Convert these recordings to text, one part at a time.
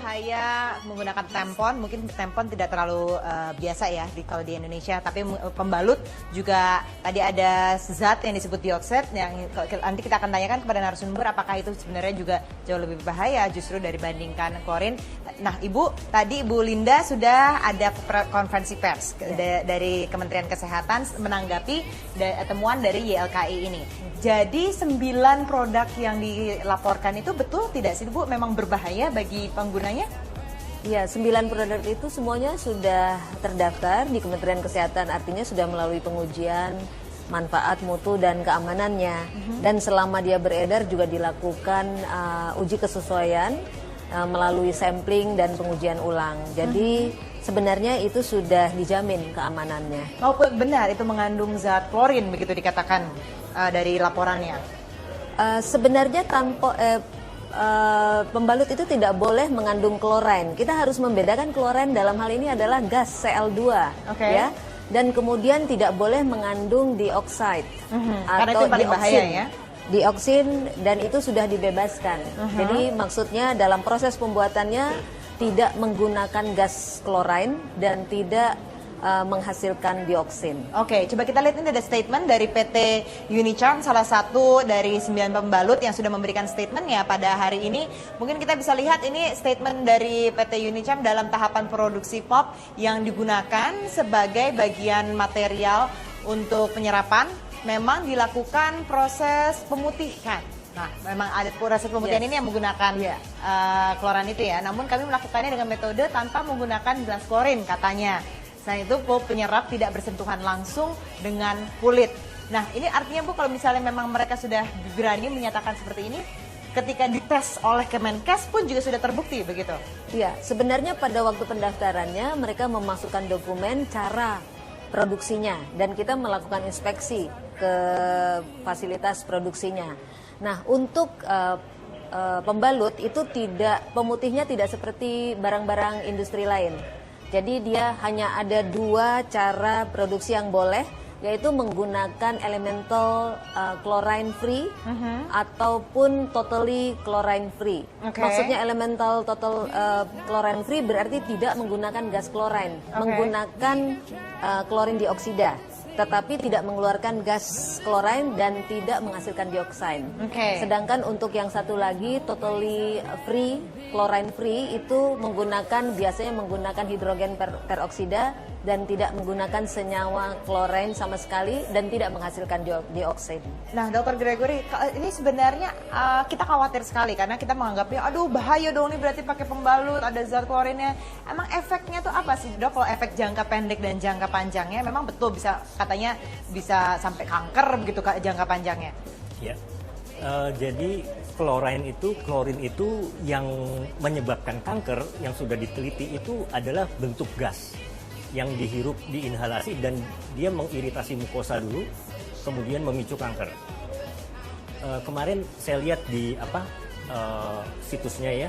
berbahaya menggunakan tempon. Mungkin tempon tidak terlalu biasa ya kalau di Indonesia, tapi pembalut juga tadi ada zat yang disebut dioksid yang nanti kita akan tanyakan kepada narasumber apakah itu sebenarnya juga jauh lebih berbahaya justru dibandingkan klorin. Nah, Ibu Linda sudah ada konferensi pers dari Kementerian Kesehatan menanggapi temuan dari YLKI ini. Jadi 9 produk yang dilaporkan itu betul tidak sih Bu memang berbahaya bagi penggunanya? Ya, 9 produk itu semuanya sudah terdaftar di Kementerian Kesehatan, artinya sudah melalui pengujian manfaat, mutu, dan keamanannya. Dan selama dia beredar juga dilakukan uji kesesuaian melalui sampling dan pengujian ulang. Jadi sebenarnya itu sudah dijamin keamanannya. Oh benar, itu mengandung zat klorin begitu dikatakan dari laporannya? Sebenarnya pembalut itu tidak boleh mengandung klorin. Kita harus membedakan klorin dalam hal ini adalah gas Cl2, ya. Dan kemudian tidak boleh mengandung dioksida karena itu paling bahaya ya. Dioksin, dan itu sudah dibebaskan. Jadi maksudnya dalam proses pembuatannya tidak menggunakan gas klorin dan tidak menghasilkan dioksin. Oke, coba kita lihat ini ada statement dari PT Unicharm, salah satu dari 9 pembalut yang sudah memberikan statementnya pada hari ini. Mungkin kita bisa lihat ini statement dari PT Unicharm dalam tahapan produksi POP yang digunakan sebagai bagian material untuk penyerapan. Memang dilakukan proses pemutihan. Nah, memang ada proses pemutihan ini yang menggunakan klorin itu ya. Namun kami melakukannya dengan metode tanpa menggunakan gas klorin katanya. Selain itu, penyerap tidak bersentuhan langsung dengan kulit. Nah, ini artinya Bu, kalau misalnya memang mereka sudah berani menyatakan seperti ini, ketika dites oleh Kemenkes pun juga sudah terbukti begitu? Iya, sebenarnya pada waktu pendaftarannya mereka memasukkan dokumen cara produksinya dan kita melakukan inspeksi ke fasilitas produksinya. Nah, untuk pembalut itu pemutihnya tidak seperti barang-barang industri lain. Jadi dia hanya ada 2 cara produksi yang boleh, yaitu menggunakan elemental chlorine free ataupun totally chlorine free. Maksudnya elemental total chlorine free berarti tidak menggunakan gas chlorine, menggunakan klorin dioksida, tetapi tidak mengeluarkan gas chlorine dan tidak menghasilkan dioksin. Sedangkan untuk yang satu lagi totally free, chlorine free itu biasanya menggunakan hidrogen peroksida dan tidak menggunakan senyawa klorin sama sekali dan tidak menghasilkan dioksin. Nah, Dr. Gregory, ini sebenarnya kita khawatir sekali karena kita menganggapnya, aduh bahaya dong ini berarti pakai pembalut, ada zat klorinnya. Emang efeknya tuh apa sih Dok? Kalau efek jangka pendek dan jangka panjangnya memang betul katanya bisa sampai kanker begitu jangka panjangnya? Ya, jadi klorin itu yang menyebabkan kanker yang sudah diteliti itu adalah bentuk gas yang dihirup, diinhalasi, dan dia mengiritasi mukosa dulu, kemudian memicu kanker. Kemarin saya lihat di situsnya ya,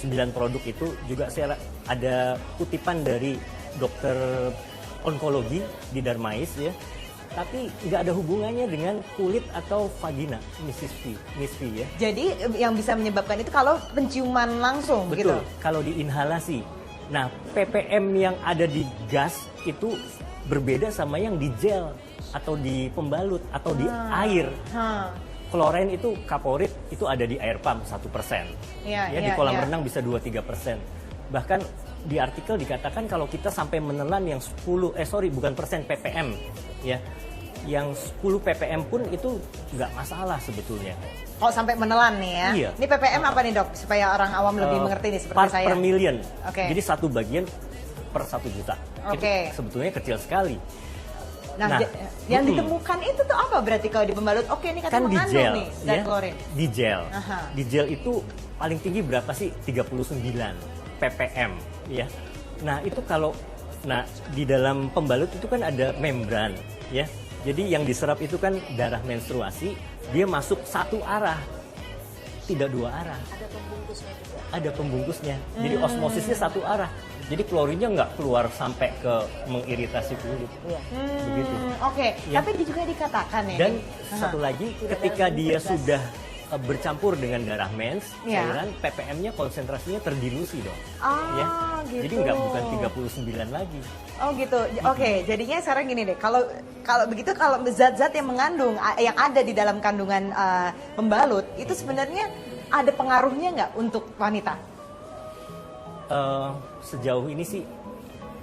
9 produk itu juga saya ada kutipan dari dokter onkologi di Darmais ya, tapi nggak ada hubungannya dengan kulit atau vagina, Miss V ya. Jadi yang bisa menyebabkan itu kalau penciuman langsung. Betul, gitu? Kalau diinhalasi. Nah, ppm yang ada di gas itu berbeda sama yang di gel atau di pembalut atau di air. Klorin itu kaporit itu ada di air pump 1%. Di kolam renang bisa 2-3%. Bahkan di artikel dikatakan kalau kita sampai menelan yang ppm ya. Yang 10 ppm pun itu nggak masalah sebetulnya. Kalau sampai menelan nih ya. Iya. Ini ppm apa nih Dok? Supaya orang awam lebih mengerti nih seperti saya. Per million. Jadi 1 bagian per 1 juta. Itu sebetulnya kecil sekali. Nah, yang ditemukan itu tuh apa berarti kalau di pembalut? Oke, ini kan mengandung nih zat klorin. Di gel. Di gel itu paling tinggi berapa sih? 39 ppm ya. Nah, itu di dalam pembalut itu kan ada membran ya. Jadi yang diserap itu kan darah menstruasi, dia masuk satu arah, tidak 2 arah. Ada pembungkusnya juga. Ada pembungkusnya, jadi osmosisnya satu arah. Jadi klorinnya nggak keluar sampai ke mengiritasi kulit. Begitu. Tapi juga dikatakan ya. Dan satu lagi, ketika dia sudah bercampur dengan darah mens, Iya. cairan ppm-nya konsentrasinya terdilusi dong. Oh, gitu. Jadi nggak bukan 39 lagi. Oh gitu. Oke, jadinya sekarang gini deh. Kalau begitu, kalau zat-zat yang mengandung yang ada di dalam kandungan pembalut itu sebenarnya ada pengaruhnya nggak untuk wanita? Sejauh ini sih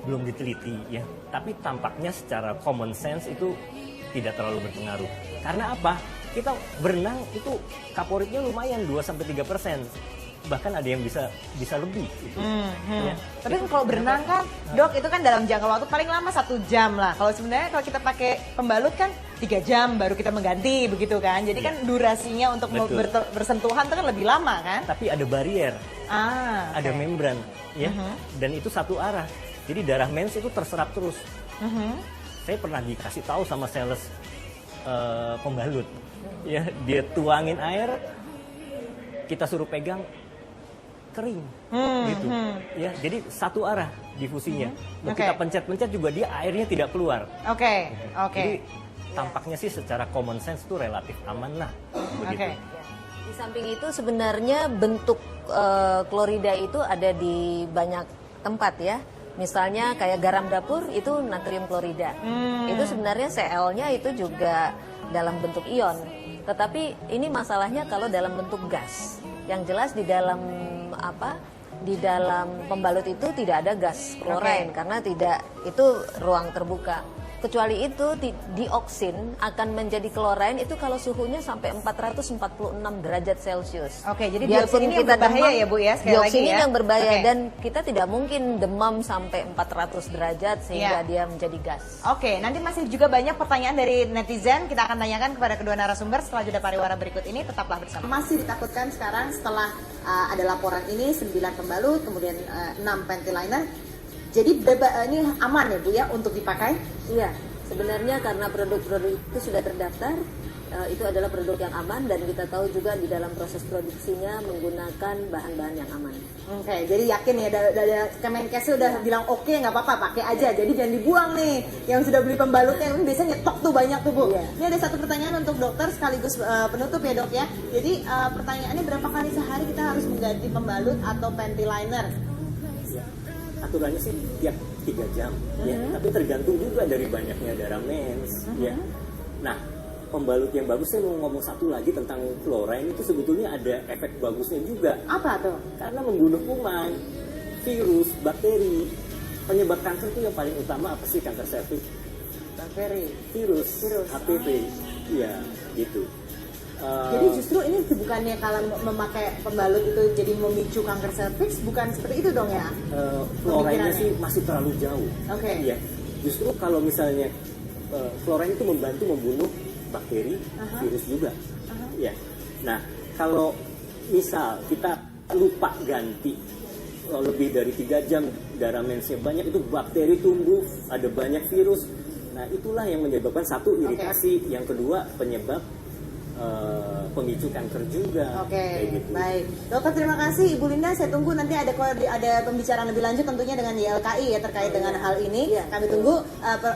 belum diteliti ya. Tapi tampaknya secara common sense itu tidak terlalu berpengaruh. Karena apa? Kita berenang itu kaporitnya lumayan 2-3%. Bahkan ada yang bisa lebih gitu. Ya. Tapi kan kalau berenang kan, dok, itu kan dalam jangka waktu paling lama 1 jam lah. Kalau sebenarnya kalau kita pakai pembalut kan 3 jam baru kita mengganti begitu kan. Jadi kan durasinya untuk Betul. bersentuhan itu kan lebih lama kan. Tapi ada barrier, ada membran ya. Dan itu satu arah. Jadi darah mens itu terserap terus. Saya pernah dikasih tahu sama sales pembalut. Ya, dia tuangin air, kita suruh pegang, kering gitu ya. Jadi satu arah difusinya. Kita pencet-pencet juga dia airnya tidak keluar. Oke. Jadi tampaknya sih secara common sense itu relatif aman lah begitu. Di samping itu sebenarnya bentuk klorida itu ada di banyak tempat ya. Misalnya kayak garam dapur itu natrium klorida. Itu sebenarnya Cl-nya itu juga dalam bentuk ion. Tetapi ini masalahnya kalau dalam bentuk gas. Yang jelas di dalam di dalam pembalut itu tidak ada gas klorin karena tidak, itu ruang terbuka. Kecuali itu dioksin akan menjadi klorin itu kalau suhunya sampai 446 derajat Celcius. Oke, jadi Biarpun dioksin ini yang kita berbahaya demam, ya, Bu, ya, sekali dioksin lagi ini ya. yang berbahaya Oke. dan kita tidak mungkin demam sampai 400 derajat sehingga dia menjadi gas. Oke, nanti masih juga banyak pertanyaan dari netizen. Kita akan tanyakan kepada kedua narasumber setelah jeda pariwara berikut ini. Tetaplah bersama. Masih ditakutkan sekarang setelah ada laporan ini 9 pembalut, kemudian 6 panty liner. Jadi ini aman ya, Bu, ya, untuk dipakai? Iya, sebenarnya karena produk-produk itu sudah terdaftar, itu adalah produk yang aman dan kita tahu juga di dalam proses produksinya menggunakan bahan-bahan yang aman. Oke, jadi yakin ya, dari Kemenkes udah bilang oke, nggak apa-apa, pakai aja. Jadi jangan dibuang nih, yang sudah beli pembalutnya, ini biasanya nyetok tuh banyak tuh, Bu. Iya. Ini ada satu pertanyaan untuk dokter sekaligus penutup ya, Dok ya. Jadi pertanyaannya, berapa kali sehari kita harus mengganti pembalut atau panty liner? Aturannya sih tiap 3 jam ya, tapi tergantung juga dari banyaknya darah mens ya. Nah, pembalut yang bagus, saya mau ngomong satu lagi tentang klorin, itu sebetulnya ada efek bagusnya juga. Apa tuh? Karena membunuh kuman, virus, bakteri. Penyebab kanker itu yang paling utama apa sih? Kanker serviks, Bakteri. virus. HPV. Iya, gitu. Jadi justru ini bukannya kalau memakai pembalut itu jadi memicu kanker serviks, bukan seperti itu dong ya? Klorinnya sih masih terlalu jauh. Oke. Ya, justru kalau misalnya klorin itu membantu membunuh bakteri, virus juga. Ya. Nah, kalau misal kita lupa ganti lebih dari 3 jam darah mensnya banyak, itu bakteri tumbuh, ada banyak virus. Nah, itulah yang menyebabkan satu iritasi, yang kedua penyebab pemicu kanker juga. Oke, kayak gitu. baik. Dokter, terima kasih. Ibu Linda, saya tunggu nanti ada pembicaraan lebih lanjut tentunya dengan YLKI ya terkait dengan hal ini. Kami tunggu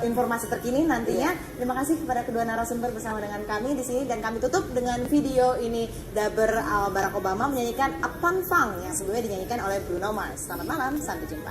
informasi terkini nantinya. Terima kasih kepada kedua narasumber bersama dengan kami di sini, dan kami tutup dengan video ini. Daber Barack Obama menyanyikan Uptown Funk yang sebelumnya dinyanyikan oleh Bruno Mars. Selamat malam, sampai jumpa.